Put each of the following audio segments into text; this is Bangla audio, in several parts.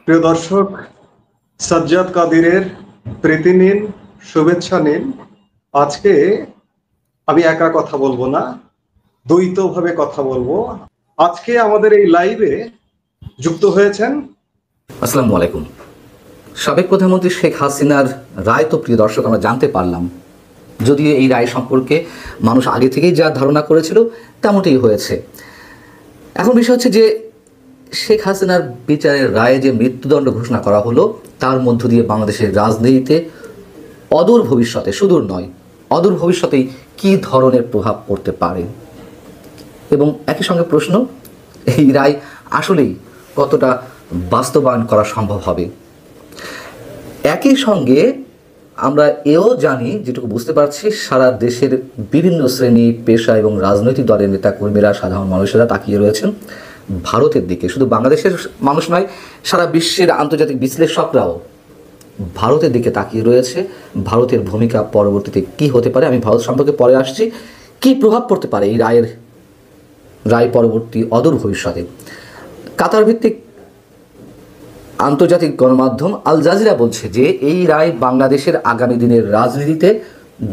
প্রিয় দর্শক, সাজ্জাদ কাদিরের প্রীতি নিন, শুভেচ্ছা নিন। আজকে আমি একা কথা বলবো না, দ্বৈতভাবে কথা বলবো। আজকে আমাদের এই লাইভে যুক্ত হয়েছেন। আসসালামু আলাইকুম। সাবেক প্রধানমন্ত্রী শেখ হাসিনার রায় তো প্রিয় দর্শক আমরা জানতে পারলাম, যদিও এই রায় সম্পর্কে মানুষ আগে থেকেই যা ধারণা করেছিল তেমনটাই হয়েছে। এখন বিষয় হচ্ছে যে শেখ হাসিনার বিচারের রায়ে যে মৃত্যুদণ্ড ঘোষণা করা হলো, তার মধ্য দিয়ে বাংলাদেশের রাজনীতিতে অদূর ভবিষ্যতে, সুদূর নয় অদূর ভবিষ্যতেই কী ধরনের প্রভাব পড়তে পারে, এবং একই সঙ্গে প্রশ্ন, এই রায় আসলেই কতটা বাস্তবায়ন করা সম্ভব হবে। একই সঙ্গে আমরা এও জানি, যেটুকু বুঝতে পারছি, সারা দেশের বিভিন্ন শ্রেণী পেশা এবং রাজনৈতিক দলের নেতাকর্মীরা, সাধারণ মানুষেরা তাকিয়ে রয়েছেন ভারতের দিকে। শুধু বাংলাদেশের মানুষ নয়, সারা বিশ্বের আন্তর্জাতিক বিশ্লেষকরাও ভারতের দিকে তাকিয়ে রয়েছে। ভারতের ভূমিকা পরবর্তীতে কী হতে পারে, আমি ভারত সম্পর্কে পরে আসছি। কী প্রভাব পড়তে পারে এই রায় পরবর্তী অদূর ভবিষ্যতে। কাতার ভিত্তিক আন্তর্জাতিক গণমাধ্যম আল জাজিরা বলছে যে এই রায় বাংলাদেশের আগামী দিনের রাজনীতিতে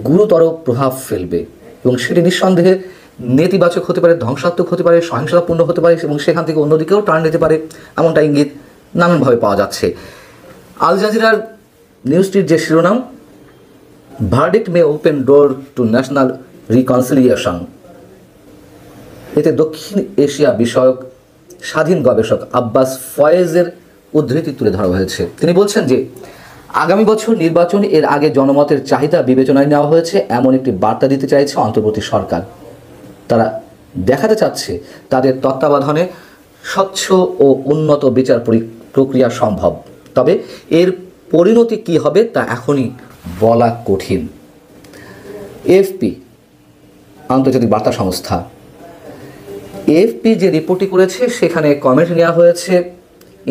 গুরুতর প্রভাব ফেলবে, এবং সেটি নিঃসন্দেহে নেতিবাচক হতে পারে, ধ্বংসাত্মক হতে পারে, সহিংসতাপূর্ণ হতে পারে, এবং সেখান থেকে অন্যদিকেও টার্ন নিতে পারে, এমনটা ইঙ্গিত নানানভাবে পাওয়া যাচ্ছে। আল জাজিরার নিউজটির যে শিরোনাম, verdict May open door to national reconciliation, এতে দক্ষিণ এশিয়া বিষয়ক স্বাধীন গবেষক আব্বাস ফয়েজের উদ্ধৃতি তুলে ধরা হয়েছে। তিনি বলছেন যে আগামী বছর নির্বাচন, এর আগে জনমতের চাহিদা বিবেচনায় নেওয়া হয়েছে, এমন একটি বার্তা দিতে চাইছে অন্তর্বর্তী সরকার। তারা দেখাতে চাচ্ছে তাদের তত্ত্বাবধানে স্বচ্ছ ও উন্নত বিচার প্রক্রিয়া সম্ভব, তবে এর পরিণতি কী হবে তা এখনই বলা কঠিন। এএফপি, আন্তর্জাতিক বার্তা সংস্থা, এএফপি যে রিপোর্টটি করেছে সেখানে কমেন্ট নেওয়া হয়েছে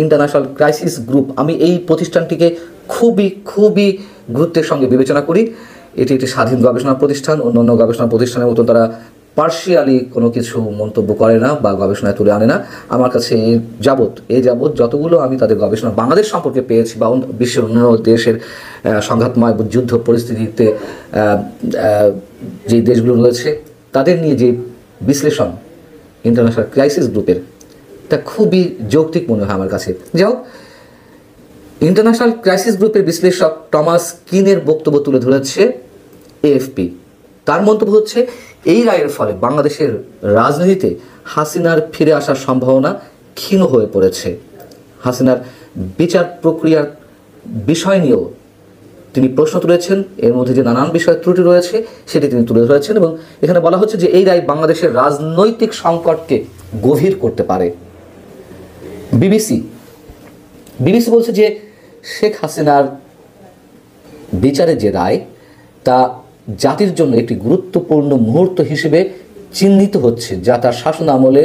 ইন্টারন্যাশনাল ক্রাইসিস গ্রুপ। আমি এই প্রতিষ্ঠানটিকে খুবই গুরুত্বের সঙ্গে বিবেচনা করি। এটি একটি স্বাধীন গবেষণা প্রতিষ্ঠান, অন্যান্য গবেষণা প্রতিষ্ঠানের মতো তারা পার্শিয়ালি কোনো কিছু মন্তব্য করে না বা গবেষণায় তুলে আনে না। আমার কাছে এ যাবৎ যতগুলো আমি তাদের গবেষণা বাংলাদেশ সম্পর্কে পেয়েছি বা বিশ্বের অন্যান্য দেশের সংঘাতময় যুদ্ধ পরিস্থিতিতে যে দেশগুলো রয়েছে তাদের নিয়ে যে বিশ্লেষণ ইন্টারন্যাশনাল ক্রাইসিস গ্রুপের, তা খুবই যৌক্তিক মনে হয় আমার কাছে। যাই হোক, ইন্টারন্যাশনাল ক্রাইসিস গ্রুপের বিশ্লেষক টমাস কিনের বক্তব্য তুলে ধরেছে এএফপি। তার মন্তব্য হচ্ছে, এই রায়ের ফলে বাংলাদেশের রাজনীতিতে হাসিনার ফিরে আসার সম্ভাবনা ক্ষীণ হয়ে পড়েছে। হাসিনার বিচার প্রক্রিয়ার বিষয় নিয়েও তিনি প্রশ্ন তুলেছেন, এর মধ্যে যে নানান বিষয় ত্রুটি রয়েছে সেটি তিনি তুলে ধরেছেন, এবং এখানে বলা হচ্ছে যে এই রায় বাংলাদেশের রাজনৈতিক সংকটকে গভীর করতে পারে। বিবিসি বলছে যে শেখ হাসিনার বিচারের যে রায়, তা জাতির জন্য একটি গুরুত্বপূর্ণ মুহূর্ত হিসেবে চিহ্নিত হচ্ছে, যা তার শাসন আমলে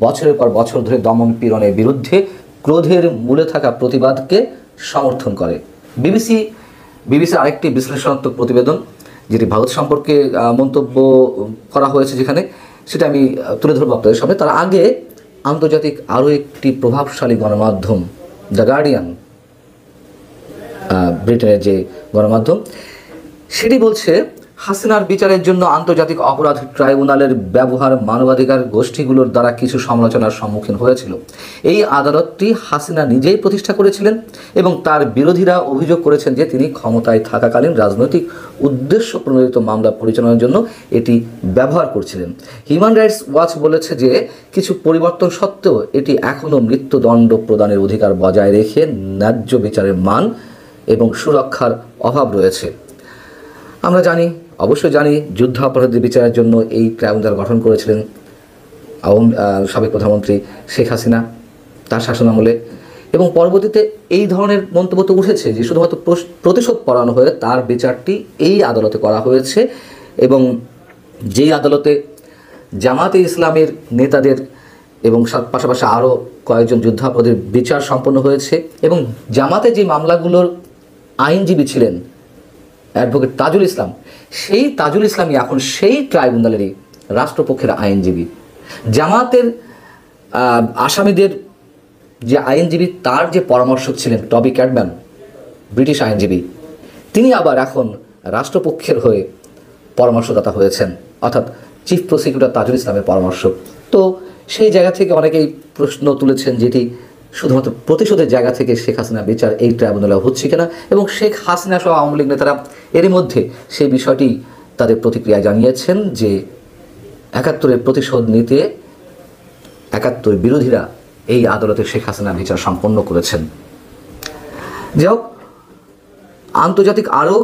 বছরের পর বছর ধরে দমন পীড়নের বিরুদ্ধে ক্রোধের মূলে থাকা প্রতিবাদকে সমর্থন করে। বিবিসির আরেকটি বিশ্লেষণাত্মক প্রতিবেদন, যেটি ভারত সম্পর্কে মন্তব্য করা হয়েছে যেখানে, সেটা আমি তুলে ধরবো আপনাদের সামনে। তার আগে আন্তর্জাতিক আরও একটি প্রভাবশালী গণমাধ্যম দ্য গার্ডিয়ান, ব্রিটেনের যে গণমাধ্যম, সেটি বলছে হাসিনার বিচারের জন্য আন্তর্জাতিক অপরাধ ট্রাইব্যুনালের ব্যবহার মানবাধিকার গোষ্ঠীগুলোর দ্বারা কিছু সমালোচনার সম্মুখীন হয়েছিল। এই আদালতটি হাসিনা নিজেই প্রতিষ্ঠা করেছিলেন, এবং তার বিরোধীরা অভিযোগ করেছেন যে তিনি ক্ষমতায় থাকাকালীন রাজনৈতিক উদ্দেশ্য প্রণোদিত মামলা পরিচালনার জন্য এটি ব্যবহার করছিলেন। হিউম্যান রাইটস ওয়াচ বলেছে যে কিছু পরিবর্তন সত্ত্বেও এটি এখনও মৃত্যুদণ্ড প্রদানের অধিকার বজায় রেখে ন্যায্য বিচারের মান এবং সুরক্ষার অভাব রয়েছে। আমরা অবশ্যই জানি যুদ্ধাপরাধীদের বিচারের জন্য এই ট্রাইব্যুনাল গঠন করেছিলেন সাবেক প্রধানমন্ত্রী শেখ হাসিনা তার শাসনামলে, এবং পরবর্তীতে এই ধরনের মন্তব্য তো উঠেছে যে শুধুমাত্র প্রতিশোধ পরায়ণ হয়ে তার বিচারটি এই আদালতে করা হয়েছে, এবং যেই আদালতে জামাতে ইসলামের নেতাদের এবং পাশাপাশি আরও কয়েকজন যুদ্ধাপরাধীর বিচার সম্পন্ন হয়েছে, এবং জামাতে যে মামলাগুলোর আইনজীবী ছিলেন অ্যাডভোকেট তাজুল ইসলাম, সেই তাজুল ইসলামই এখন সেই ট্রাইব্যুনালেরই রাষ্ট্রপক্ষের আইনজীবী। জামাতের আসামিদের যে আইনজীবী, তার যে পরামর্শক ছিলেন টবি ক্যাডম্যান, ব্রিটিশ আইনজীবী, তিনি আবার এখন রাষ্ট্রপক্ষের হয়ে পরামর্শদাতা হয়েছেন, অর্থাৎ চিফ প্রসিকিউটর তাজুল ইসলামের পরামর্শক। তো সেই জায়গা থেকে অনেকেই প্রশ্ন তুলেছেন যেটি শুধুমাত্র প্রতিশোধের জায়গা থেকে শেখ হাসিনা বিচার এই ট্রাইব্যুনালে হচ্ছে কিনা, এবং শেখ হাসিনা সহ আওয়ামী লীগ নেতারা এরই মধ্যে সেই বিষয়টি তাদের প্রতিক্রিয়া জানিয়েছেন যে ৭১-এর প্রতিশোধ নিতে ৭১ বিরোধীরা এই আদালতে শেখ হাসিনা বিচার সম্পন্ন করেছেন। যাই হোক, আন্তর্জাতিক আরও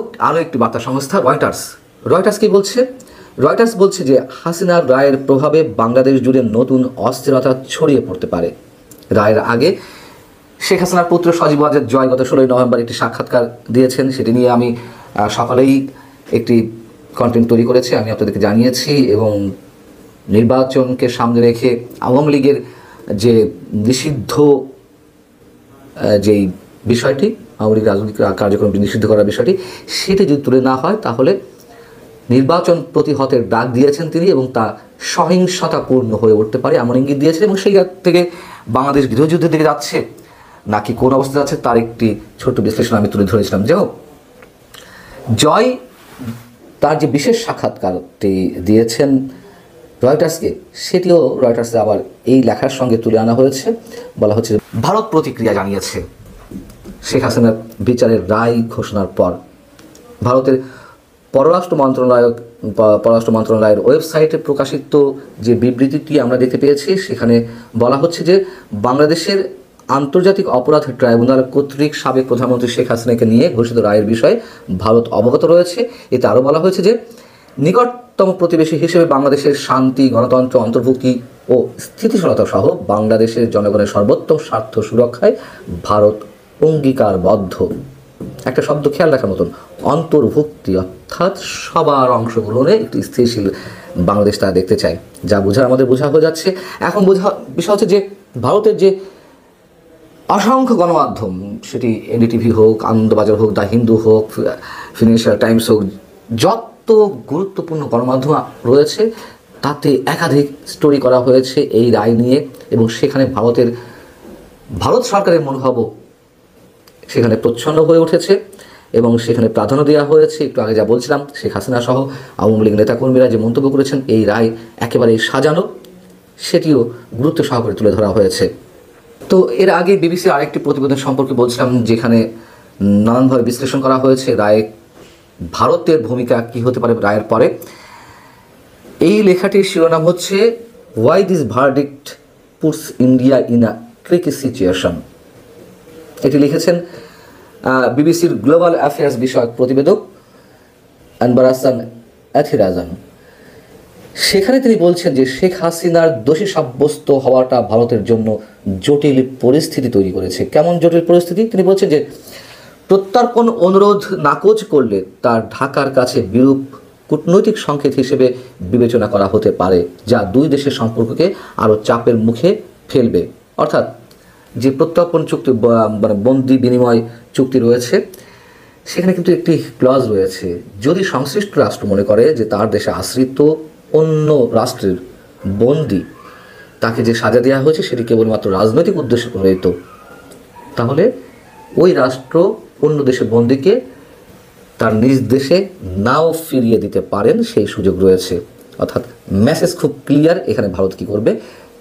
একটি বার্তা সংস্থা রয়টার্স কি বলছে? রয়টার্স বলছে যে হাসিনার রায়ের প্রভাবে বাংলাদেশ জুড়ে নতুন অস্থিরতা ছড়িয়ে পড়তে পারে। রায়ের আগে শেখ হাসিনার পুত্র সজীব ওয়াজেদ জয় গত ১৬ই নভেম্বর একটি সাক্ষাৎকার দিয়েছেন। সেটি নিয়ে আমি সকালেই একটি কন্টেন্ট তৈরি করেছি, আমি আপনাদেরকে জানিয়েছি। এবং নির্বাচনকে সামনে রেখে আওয়ামী লীগের যে নিষিদ্ধ যেই বিষয়টি, আওয়ামী লীগ রাজনৈতিক কার্যক্রম নিষিদ্ধ করার বিষয়টি, সেটি যদি তুলে না হয় তাহলে নির্বাচন প্রতিহতের ডাক দিয়েছেন তিনি, এবং তা সহিংসতাপূর্ণ হয়ে উঠতে পারে এমন ইঙ্গিত দিয়েছেন। এবং সেই থেকে বাংলাদেশ গৃহযুদ্ধের দিকে যাচ্ছে নাকি কোন অবস্থা যাচ্ছে তার একটি ছোট্ট বিশ্লেষণ আমি তুলে ধরেছিলাম। যাই হোক, জয় তার যে বিশেষ সাক্ষাৎকারটি দিয়েছেন রয়টার্সকে, সেটিও রয়টার্সে আবার এই লেখার সঙ্গে তুলে আনা হয়েছে। বলা হচ্ছে ভারত প্রতিক্রিয়া জানিয়েছে শেখ হাসিনার বিচারের রায় ঘোষণার পর। ভারতের পররাষ্ট্র মন্ত্রণালয়ের ওয়েবসাইটে প্রকাশিত যে বিবৃতিটি আমরা দেখতে পেয়েছি, সেখানে বলা হচ্ছে যে বাংলাদেশের আন্তর্জাতিক অপরাধ ট্রাইব্যুনাল কর্তৃক সাবেক প্রধানমন্ত্রী শেখ হাসিনাকে নিয়ে ঘোষিত রায়ের বিষয়ে ভারত অবগত রয়েছে। এতে আরও বলা হয়েছে যে নিকটতম প্রতিবেশী হিসেবে বাংলাদেশের শান্তি, গণতন্ত্র, অন্তর্ভুক্তি ও স্থিতিশীলতা সহ বাংলাদেশের জনগণের সর্বোত্তম স্বার্থ সুরক্ষায় ভারত অঙ্গীকারবদ্ধ। একটা শব্দ খেয়াল রাখার মতন, অন্তর্ভুক্তি, অর্থাৎ সবার অংশগ্রহণে একটি স্থিতিশীল বাংলাদেশ তারা দেখতে চায়। যা আমাদের বোঝা হয়ে যাচ্ছে। এখন বিষয় হচ্ছে যে ভারতের যে অসংখ্য গণমাধ্যম, সেটি এনডিটিভি হোক, আনন্দবাজার হোক, দ্য হিন্দু হোক, ফিনান্সিয়াল টাইমস হোক, যত গুরুত্বপূর্ণ গণমাধ্যম রয়েছে তাতে একাধিক স্টোরি করা হয়েছে এই রায় নিয়ে। এবং সেখানে ভারত সরকারের মনোভাবও সেখানে প্রচ্ছন্ন হয়ে উঠেছে এবং সেখানে প্রাধান্য দেওয়া হয়েছে। একটু আগে যা বলছিলাম, শেখ হাসিনা সহ আওয়ামী লীগ নেতাকর্মীরা যে মন্তব্য করেছেন এই রায় একেবারে সাজানো, সেটিও গুরুত্ব সহকারে তুলে ধরা হয়েছে। তো এর আগে বিবিসির আরেকটি প্রতিবেদন সম্পর্কে বলছিলাম, যেখানে নানানভাবে বিশ্লেষণ করা হয়েছে রায়ে ভারতের ভূমিকা কী হতে পারে রায়ের পরে। এই লেখাটির শিরোনাম হচ্ছে why this verdict puts India in a tricky situation. এটি লিখেছেন বিবিসির গ্লোবাল অ্যাফেয়ার্স বিষয়ক প্রতিবেদক আনবার হাসান অ্যাথিরাজান। সেখানে তিনি বলছেন যে শেখ হাসিনার দোষী সাব্যস্ত হওয়াটা ভারতের জন্য জটিল পরিস্থিতি তৈরি করেছে। কেমন জটিল পরিস্থিতি? তিনি বলছেন যে প্রত্যর্পণ অনুরোধ নাকচ করলে তার ঢাকার কাছে বিরূপ কূটনৈতিক সংকেত হিসেবে বিবেচনা করা হতে পারে, যা দুই দেশের সম্পর্ককে আরও চাপের মুখে ফেলবে। অর্থাৎ যে প্রত্যর্পণ চুক্তি, মানে বন্দি বিনিময় চুক্তি রয়েছে, সেখানে কিন্তু একটি ক্লজ রয়েছে, যদি সংশ্লিষ্ট রাষ্ট্র মনে করে যে তার দেশে আশ্রিত অন্য রাষ্ট্রের বন্দি, তাকে যে সাজা দেওয়া হয়েছে সেটি কেবলমাত্র রাজনৈতিক উদ্দেশ্যে প্রণীত, তাহলে ওই রাষ্ট্র অন্য দেশের বন্দিকে তার নিজ দেশে নাও ফিরিয়ে দিতে পারেন, সেই সুযোগ রয়েছে। অর্থাৎ মেসেজ খুব ক্লিয়ার, এখানে ভারত কী করবে,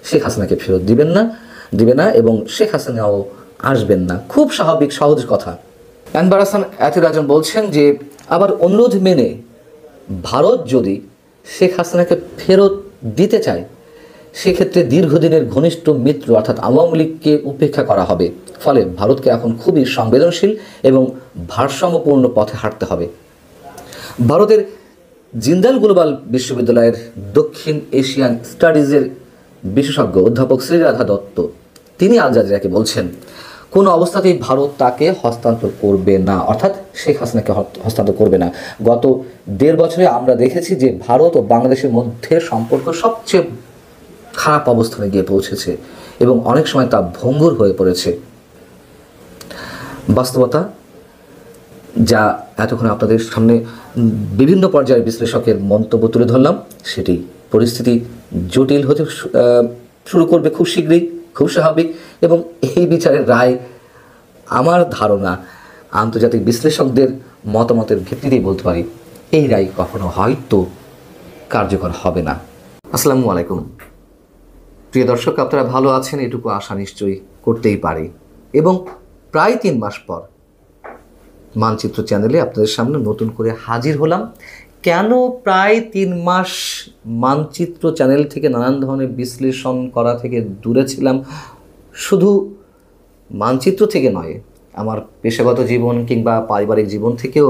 শেখ হাসিনাকে ফেরত দিবে না এবং শেখ হাসিনাও আসবেন না। খুব স্বাভাবিক, সহজ কথা। আনবার হাসান অ্যাথিরাজান বলছেন যে আবার অনুরোধ মেনে ভারত যদি শেখ হাসিনাকে ফেরত দিতে চায়, সেক্ষেত্রে দীর্ঘদিনের ঘনিষ্ঠ মিত্র অর্থাৎ আওয়ামী লীগকে উপেক্ষা করা হবে। ফলে ভারতকে এখন খুবই সংবেদনশীল এবং ভারসাম্যপূর্ণ পথে হাঁটতে হবে। ভারতের জিন্দাল গ্লোবাল বিশ্ববিদ্যালয়ের দক্ষিণ এশিয়ান স্টাডিজের বিশেষজ্ঞ অধ্যাপক শ্রীরাধা দত্ত, তিনি আল জাজিরাকে বলছেন কোনো অবস্থাতেই ভারত তাকে হস্তান্তর করবে না, অর্থাৎ শেখ হাসিনাকে হস্তান্তর করবে না। গত ১.৫ বছরে আমরা দেখেছি যে ভারত ও বাংলাদেশের মধ্যে সম্পর্ক সবচেয়ে খারাপ অবস্থানে গিয়ে পৌঁছেছে এবং অনেক সময় তা ভঙ্গুর হয়ে পড়েছে। বাস্তবতা, যা এতক্ষণ আপনাদের সামনে বিভিন্ন পর্যায়ের বিশ্লেষকের মন্তব্য তুলে ধরলাম, সেটি পরিস্থিতি জটিল হতে শুরু করবে খুব শীঘ্রই, খুব স্বাভাবিক। এবং এই বিচারের রায় আমার ধারণা আন্তর্জাতিক বিশ্লেষকদের মতামতের ভিত্তিতেই বলতে পারি এই রায় কখনো হয়তো কার্যকর হবে না। আসসালামু আলাইকুম প্রিয় দর্শক, আপনারা ভালো আছেন এটুকু আশা নিশ্চয়ই করতেই পারি। এবং প্রায় 3 মাস পর মানচিত্র চ্যানেলে আপনাদের সামনে নতুন করে হাজির হলাম। কেন প্রায় 3 মাস মানচিত্র চ্যানেল থেকে নানান ধরনের বিশ্লেষণ করা থেকে দূরে ছিলাম? শুধু মানচিত্র থেকে নয়, আমার পেশাগত জীবন কিংবা পারিবারিক জীবন থেকেও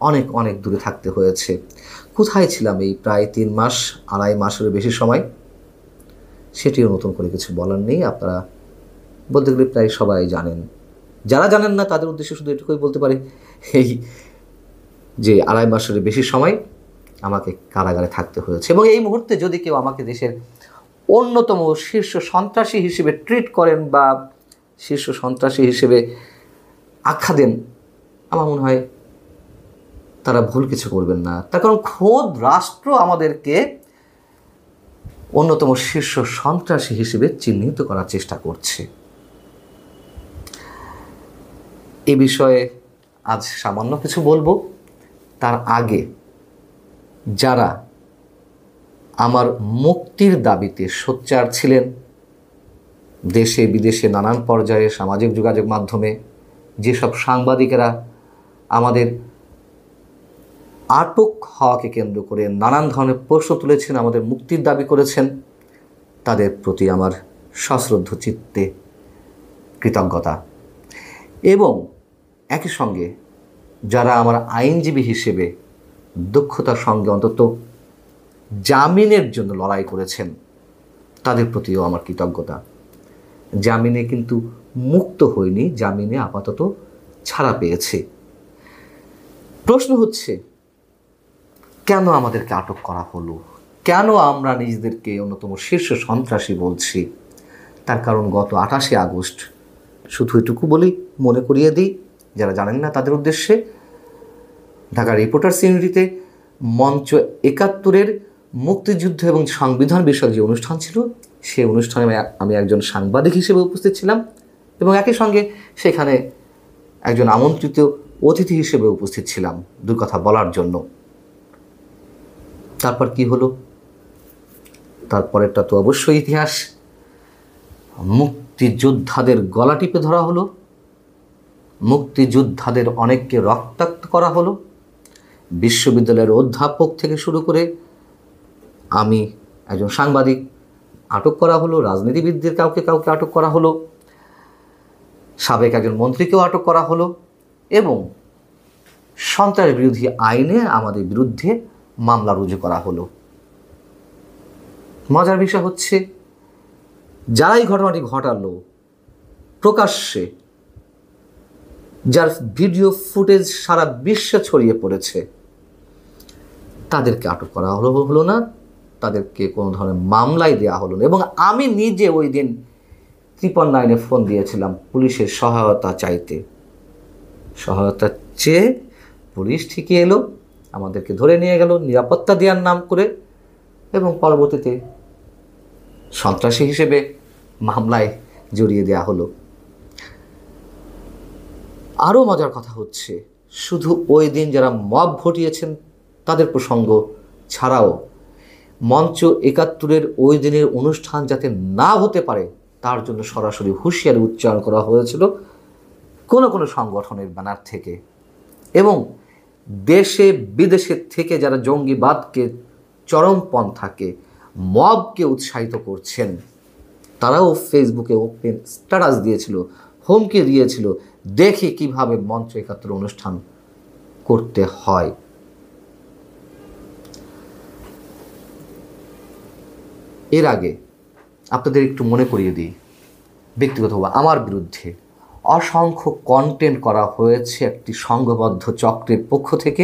অনেক অনেক দূরে থাকতে হয়েছে। কোথায় ছিলাম এই প্রায় 3 মাস, 2.5 মাসের বেশি সময়? সেটিও নতুন করে কিছু বলার নেই, আপনারা বলতে গেলে প্রায় সবাই জানেন। যারা জানেন না তাদের উদ্দেশ্যে শুধু এটুকুই বলতে পারি, এই যে 2.5 মাসের বেশি সময় আমাকে কারাগারে থাকতে হয়েছে। এবং এই মুহূর্তে যদি কেউ আমাকে দেশের অন্যতম শীর্ষ সন্ত্রাসী হিসেবে ট্রিট করেন বা শীর্ষ সন্ত্রাসী হিসেবে আখ্যা দেন, আমার মনে হয় তারা ভুল কিছু করবেন না। তার কারণ খোদ রাষ্ট্র আমাদেরকে অন্যতম শীর্ষ সন্ত্রাসী হিসেবে চিহ্নিত করার চেষ্টা করছে। এ বিষয়ে আজ সামান্য কিছু বলবো। তার আগে যারা আমার মুক্তির দাবিতে সোচ্চার ছিলেন, দেশে বিদেশে নানান পর্যায়ে সামাজিক যোগাযোগ মাধ্যমে যেসব সাংবাদিকেরা আমাদের আটক হওয়াকে কেন্দ্র করে নানান ধরনের প্রশ্ন তুলেছেন, আমাদের মুক্তির দাবি করেছেন, তাদের প্রতি আমার সশ্রদ্ধ চিত্তে কৃতজ্ঞতা। এবং একই সঙ্গে যারা আমার আইনজীবী হিসেবে দক্ষতার সঙ্গে অন্তত জামিনের জন্য লড়াই করেছেন, তাদের প্রতিও আমার কৃতজ্ঞতা। জামিনে কিন্তু মুক্ত হয়নি, জামিনে আপাতত ছাড়া পেয়েছে। প্রশ্ন হচ্ছে, কেন আমাদেরকে আটক করা হলো? কেন আমরা নিজেদেরকে অন্যতম শীর্ষ সন্ত্রাসী বলছি? তার কারণ গত 28শে আগস্ট, শুধু এটুকু বলেই মনে করিয়ে দিই যারা জানেন না তাদের উদ্দেশ্যে, ঢাকা রিপোর্টার্স ইউনিটিতে মঞ্চ 71-এর মুক্তিযুদ্ধ এবং সংবিধান বিষয়ক যে অনুষ্ঠান ছিল, সেই অনুষ্ঠানে আমি একজন সাংবাদিক হিসেবে উপস্থিত ছিলাম এবং একই সঙ্গে সেখানে একজন আমন্ত্রিত অতিথি হিসেবে উপস্থিত ছিলাম দুই কথা বলার জন্য। তারপর কি হলো? তারপরেরটা তো অবশ্যই ইতিহাস। মুক্তিযোদ্ধাদের গলা টিপে ধরা হলো, মুক্তিযোদ্ধাদের অনেককে রক্তাক্ত করা হলো, বিশ্ববিদ্যালয়ের অধ্যাপক থেকে শুরু করে আমি একজন সাংবাদিক আটক করা হলো, রাজনীতিবিদদের কাউকে কাউকে আটক করা হলো, সাবেক একজন মন্ত্রীকেও আটক করা হলো এবং সন্ত্রাস বিরোধী আইনে আমাদের বিরুদ্ধে মামলা রুজু করা হলো। মজার বিষয় হচ্ছে, যারা এই ঘটনাটি ঘটালো প্রকাশ্যে, যার ভিডিও ফুটেজ সারা বিশ্বে ছড়িয়ে পড়েছে, তাদেরকে আটক করা হলো না, তাদেরকে কোনো ধরনের মামলাই দেওয়া হলো না। এবং আমি নিজে ওই দিন 999-এ ফোন দিয়েছিলাম পুলিশের সহায়তা চাইতে। সহায়তা চেয়ে পুলিশ ঠিকই এলো, আমাদেরকে ধরে নিয়ে গেল নিরাপত্তা দেওয়ার নাম করে এবং পরবর্তীতে সন্ত্রাসী হিসেবে মামলায় জড়িয়ে দেওয়া হলো। আরও মজার কথা হচ্ছে, শুধু ওই দিন যারা মব ঘটিয়েছেন তাদের প্রসঙ্গ ছাড়াও মঞ্চ 71-এর ওই দিনের অনুষ্ঠান যাতে না হতে পারে তার জন্য সরাসরি হুঁশিয়ারি উচ্চারণ করা হয়েছিল কোনো কোনো সংগঠনের ব্যানার থেকে। এবং দেশে বিদেশে থেকে যারা জঙ্গিবাদকে চরমপন্থাকে মবকে উৎসাহিত করছেন, তারাও ফেসবুকে ওপেন স্ট্যাটাস দিয়েছিল, হুমকি দিয়েছিল, দেখি কিভাবে মঞ্চ 71 অনুষ্ঠান করতে হয়। এর আগে আপনাদের একটু মনে করিয়ে দিই, ব্যক্তিগতভাবে আমার বিরুদ্ধে অসংখ্য কন্টেন্ট করা হয়েছে একটি সংঘবদ্ধ চক্রের পক্ষ থেকে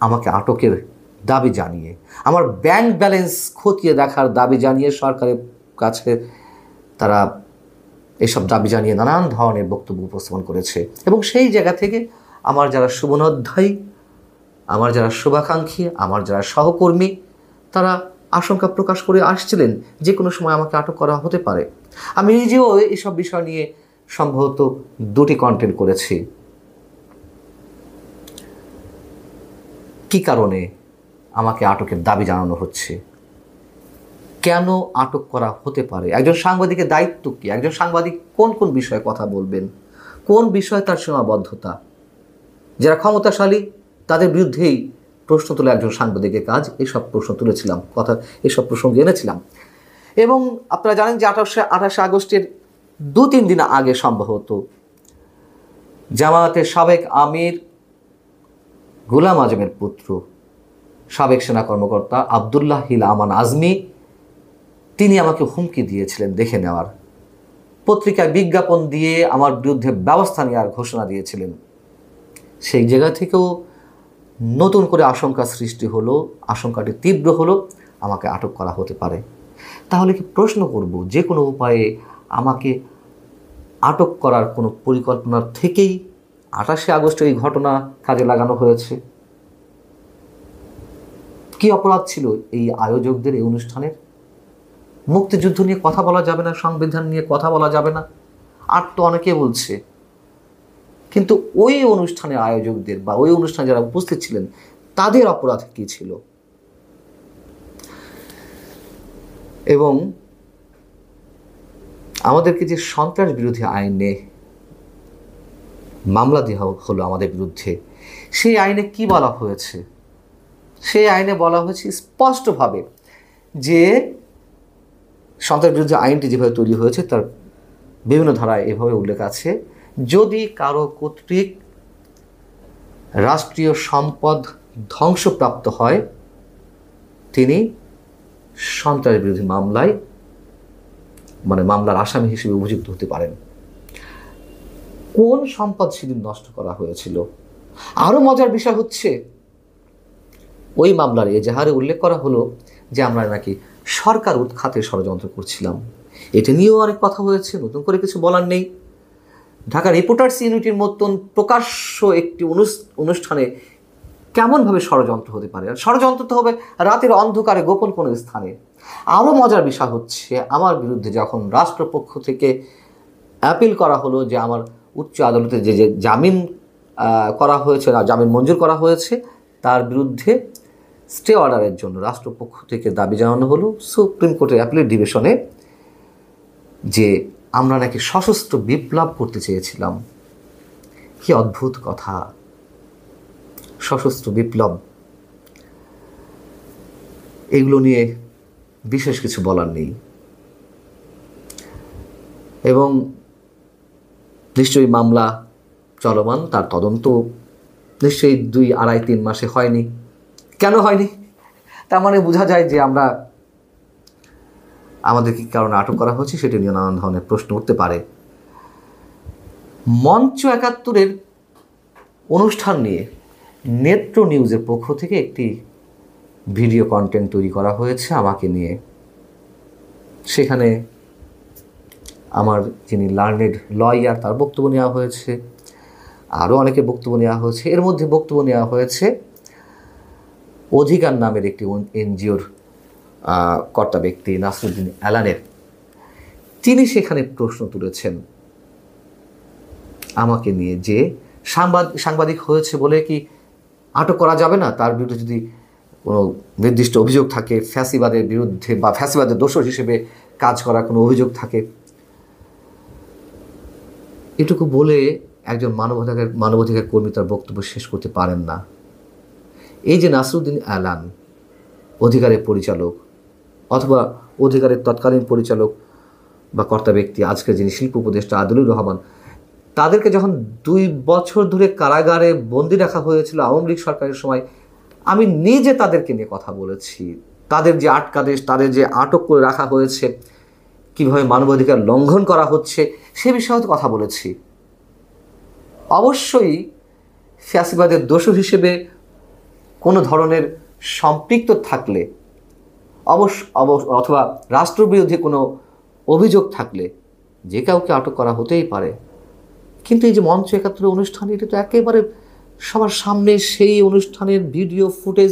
আমাকে আটকের দাবি জানিয়ে, আমার ব্যাংক ব্যালেন্স খতিয়ে দেখার দাবি জানিয়ে সরকারের কাছে তারা এসব দাবি জানিয়ে নানান ধরনের বক্তব্য উপস্থাপন করেছে। এবং সেই জায়গা থেকে আমার যারা শুভনোধ্যায়ী, আমার যারা শুভাকাঙ্ক্ষী, আমার যারা সহকর্মী, তারা আশঙ্কা প্রকাশ করে আসছিলেন যে কোনো সময় আমাকে আটক করা হতে পারে। আমি নিজেও এইসব বিষয় নিয়ে সম্ভবত 2টি কন্টেন্ট করেছি। কি কারণে আমাকে আটকের দাবি জানানো হচ্ছে, কেন আটক করা হতে পারে, একজন সাংবাদিকের দায়িত্ব কি, একজন সাংবাদিক কোন কোন বিষয়ে কথা বলবেন, কোন বিষয়ে তার সীমাবদ্ধতা, যারা ক্ষমতাশালী তাদের বিরুদ্ধেই প্রশ্ন তোলা একজন সাংবাদিকের কাজ। এইসব প্রশ্ন তুলেছিলাম, এইসব প্রসঙ্গ এনেছিলাম। এবং আপনারা জানেন যে 28 আগস্টের 2-3 দিন আগে সম্ভবত জামায়াতের সাবেক আমির গোলাম আজমের পুত্র, সাবেক সেনা কর্মকর্তা আবদুল্লাহ হিল আমান আজমি, তিনি আমাকে হুমকি দিয়েছিলেন দেখে নেওয়ার, পত্রিকায় বিজ্ঞাপন দিয়ে আমার বিরুদ্ধে ব্যবস্থা নেওয়ার ঘোষণা দিয়েছিলেন। সেই জায়গা থেকেও নতুন করে আশঙ্কা সৃষ্টি হলো, আশঙ্কাটি তীব্র হলো, আমাকে আটক করা হতে পারে। তাহলে কি প্রশ্ন করব, যে কোনো উপায়ে আমাকে আটক করার কোনো পরিকল্পনা থেকেই 28 আগস্টে এই ঘটনা কাজে লাগানো হয়েছে? কি অপরাধ ছিল এই আয়োজকদের এই অনুষ্ঠানের? মুক্তিযুদ্ধ নিয়ে কথা বলা যাবে না, সংবিধান নিয়ে কথা বলা যাবে না, আর তো অনেকে বলছে। কিন্তু ওই অনুষ্ঠানের আয়োজকদের বা ওই অনুষ্ঠানে যারা উপস্থিত ছিলেন তাদের অপরাধ কি ছিল? এবং আমাদেরকে যে সন্ত্রাস বিরোধী আইনে মামলা দেওয়া হলো আমাদের বিরুদ্ধে, সেই আইনে কি বলা হয়েছে? সেই আইনে বলা হয়েছে স্পষ্টভাবে যে সন্ত্রাস বিরোধী আইনটি যেভাবে তৈরি হয়েছে তার বিভিন্ন ধারায় এভাবে উল্লেখ আছে, যদি কারো কর্তৃক রাষ্ট্রীয় সম্পদ ধ্বংসপ্রাপ্ত হয় তিনি সন্ত্রাস বিরোধী মামলায় মামলার আসামি হিসেবে অভিযুক্ত হতে পারেন। কোন সম্পদ সেদিন নষ্ট করা হয়েছিল? আরো মজার বিষয় হচ্ছে, ওই মামলার এজাহারে উল্লেখ করা হলো যে আমরা নাকি সরকার উৎখাতে ষড়যন্ত্র করছিলাম। এটা নিয়েও অনেক কথা হয়েছে, নতুন করে কিছু বলার নেই। ঢাকা রিপোর্টার্স ইউনিটির মতন প্রকাশ্য একটি অনুষ্ঠানে কেমনভাবে ষড়যন্ত্র হতে পারে? আর ষড়যন্ত্র তো হবে রাতের অন্ধকারে গোপন কোনো স্থানে। আরও মজার বিষয় হচ্ছে, আমার বিরুদ্ধে যখন রাষ্ট্রপক্ষ থেকে অ্যাপিল করা হলো যে আমার উচ্চ আদালতে যে জামিন করা হয়েছে না, জামিন মঞ্জুর করা হয়েছে, তার বিরুদ্ধে স্টে অর্ডারের জন্য রাষ্ট্রপক্ষ থেকে দাবি জানানো হলো সুপ্রিম কোর্টের অ্যাপিলেট ডিভিশনে, যে আমরা নাকি সশস্ত্র বিপ্লব করতে চেয়েছিলাম। কি অদ্ভুত কথা! সশস্ত্র বিপ্লব, এগুলো নিয়ে বিশেষ কিছু বলার নেই। এবং নিশ্চয়ই মামলা চলমান, তার তদন্ত নিশ্চয়ই 2, 2.5, 3 মাসে হয়নি। কেন হয়নি? তার মানে বোঝা যায় যে আমাদের কি কারণে আটক করা হচ্ছে সেটা নিয়ে নানান ধরনের প্রশ্ন উঠতে পারে। মঞ্চ 71-এর অনুষ্ঠান নিয়ে নেত্র নিউজের পক্ষ থেকে একটি ভিডিও কন্টেন্ট তৈরি করা হয়েছে আমাকে নিয়ে। সেখানে আমার যিনি লার্নেড লয়ার তার বক্তব্য নেওয়া হয়েছে, আরও অনেকের বক্তব্য নেওয়া হয়েছে। এর মধ্যে বক্তব্য নেওয়া হয়েছে অধিকার নামের একটি এনজিওর কর্তা ব্যক্তি নাসরুদ্দিন এলানের। তিনি সেখানে প্রশ্ন তুলেছেন আমাকে নিয়ে যে সাংবাদিক হয়েছে বলে কি আটক করা যাবে না? তার বিরুদ্ধে যদি কোনো নির্দিষ্ট অভিযোগ থাকে, ফ্যাসিবাদের বিরুদ্ধে বা ফ্যাসিবাদের দোষর হিসেবে কাজ করার কোনো অভিযোগ থাকে। এটুকু বলে একজন মানবাধিকার কর্মী তার বক্তব্য শেষ করতে পারেন না। এই যে নাসরুদ্দিন এলান, অধিকারের পরিচালক অথবা অধিকারের তৎকালীন পরিচালক বা কর্তা ব্যক্তি, আজকের যিনি শিল্প উপদেষ্টা আদিলুর রহমান, তাদেরকে যখন 2 বছর ধরে কারাগারে বন্দি রাখা হয়েছিল আওয়ামী লীগ সরকারের সময়, আমি নিজে তাদেরকে নিয়ে কথা বলেছি। তাদের যে আটকাদেশ, তাদের যে আটক করে রাখা হয়েছে, কীভাবে মানবাধিকার লঙ্ঘন করা হচ্ছে সে বিষয়ে কথা বলেছি। অবশ্যই ফ্যাসিবাদের দোষর হিসেবে কোনো ধরনের সম্পৃক্ত থাকলে অথবা রাষ্ট্রবিরোধী কোনো অভিযোগ থাকলে যে কাউকে আটক করা হতেই পারে। কিন্তু এই যে মঞ্চ 71 অনুষ্ঠান, এটা তো একেবারে সবার সামনে, সেই অনুষ্ঠানের ভিডিও ফুটেজ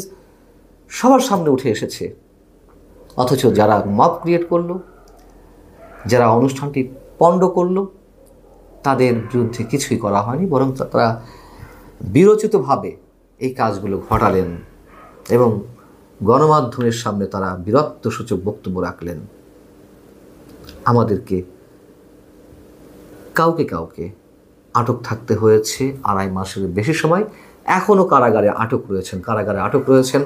সবার সামনে উঠে এসেছে। অথচ যারা মব ক্রিয়েট করলো, যারা অনুষ্ঠানটি পণ্ড করল তাদের বিরুদ্ধে কিছুই করা হয়নি, বরং তারা বিরচিতভাবে এই কাজগুলো ঘটালেন এবং গণমাধ্যমের সামনে তারা বীরত্বসূচক বক্তব্য রাখলেন। আমাদেরকে কাউকে কাউকে আটক থাকতে হয়েছে 2.5 মাসের বেশি সময়। এখনও কারাগারে আটক রয়েছেন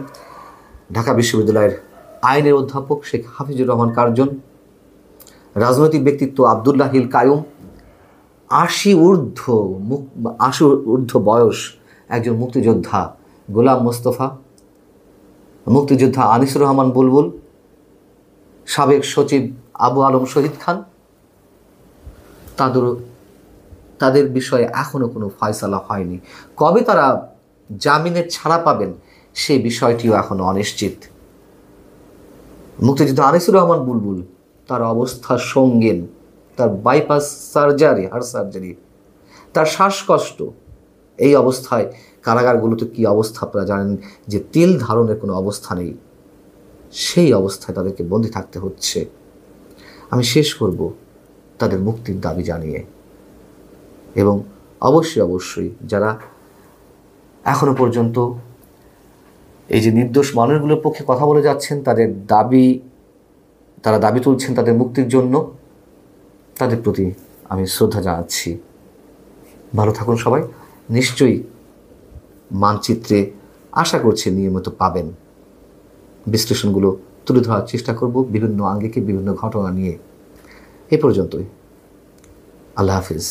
ঢাকা বিশ্ববিদ্যালয়ের আইনের অধ্যাপক শেখ হাফিজুর রহমান কার্জন, রাজনৈতিক ব্যক্তিত্ব আবদুল্লাহ হিল কায়ুম, 80 ঊর্ধ্ব বয়স একজন মুক্তিযোদ্ধা গোলাম মোস্তফা, মুক্তিযোদ্ধা আনিসুর রহমান বুলবুল, সাবেক সচিব আবু আলম শহীদ খান, তাদের বিষয়ে এখনও কোনো ফয়সালা হয়নি। কবে তারা জামিনে ছাড়া পাবেন সেই বিষয়টিও এখনও অনিশ্চিত। মুক্তিযোদ্ধা আনিসুর রহমান বুলবুল, তার অবস্থা সঙ্গীন, তার বাইপাস হার্ট সার্জারি, তার শ্বাসকষ্ট। এই অবস্থায় কারাগারগুলোতে কী অবস্থা আপনারা জানেন, যে তিল ধারণের কোনো অবস্থা নেই, সেই অবস্থায় তাদেরকে বন্দী থাকতে হচ্ছে। আমি শেষ করব তাদের মুক্তির দাবি জানিয়ে, এবং অবশ্যই যারা এখনো পর্যন্ত এই যে নির্দোষ মানুষগুলোর পক্ষে কথা বলে যাচ্ছেন, তারা দাবি তুলছেন তাদের মুক্তির জন্য, তাদের প্রতি আমি শ্রদ্ধা জানাচ্ছি। ভালো থাকুন সবাই। নিশ্চয়ই মানচিত্রে আশা করছি নিয়মিত পাবেন। বিশ্লেষণগুলো তুলে ধরার চেষ্টা করব বিভিন্ন আঙ্গিকে, বিভিন্ন ঘটনা নিয়ে। এ পর্যন্তই। আল্লাহ হাফিজ।